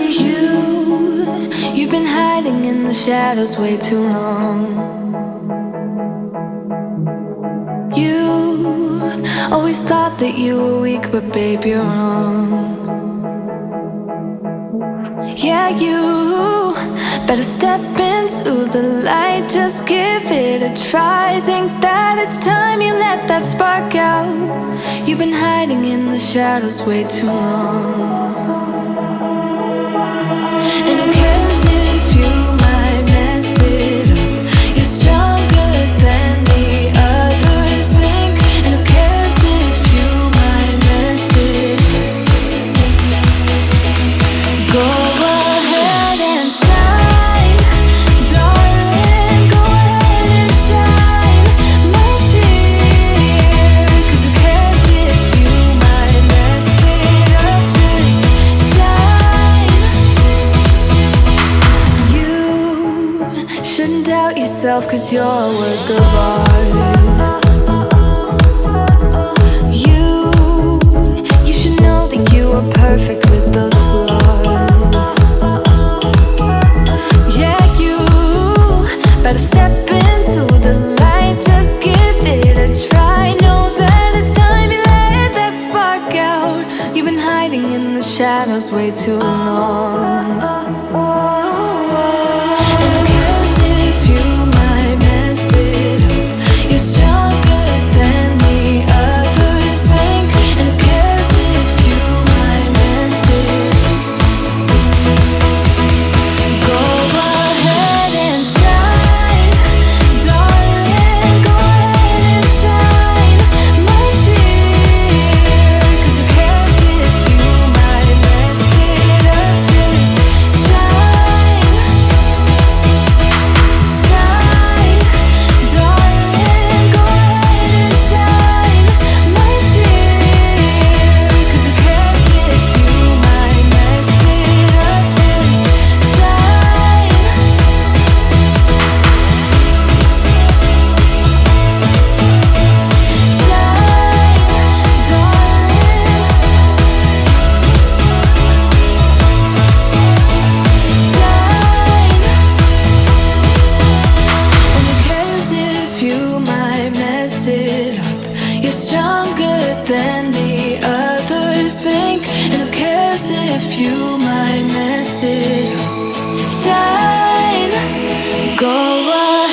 You've been hiding in the shadows way too long. You always thought that you were weak, but babe, you're wrong. Yeah, you better step into the light, just give it a try. Think that it's time you let that spark out. You've been hiding in the shadows way too long. And who cares if you might mess it up? You're stronger than the others think. And who cares if you might mess it up? Go ahead and shine, darling. Go ahead and shine, my dear. 'Cause who cares if you might mess it up? Just shine. You shouldn't doubt yourself, 'cause you're a work of art. You should know that you are perfect with those flaws. Yeah, you better step into the light, just give it a try. Know that it's time you let that spark out. You've been hiding in the shadows way too long. And who cares if you might mess it up? You're stronger than the others think. And who cares if you might mess it up? Go ahead and shine, darling. Go ahead and shine, my dear. 'Cause who cares if you might mess it up? Just shine, shine, darling. Go ahead and shine, my dear. 'Cause who cares if you might mess it up? Just shine. You're stronger than the others think. And who cares if you might mess it up? Shine, go on.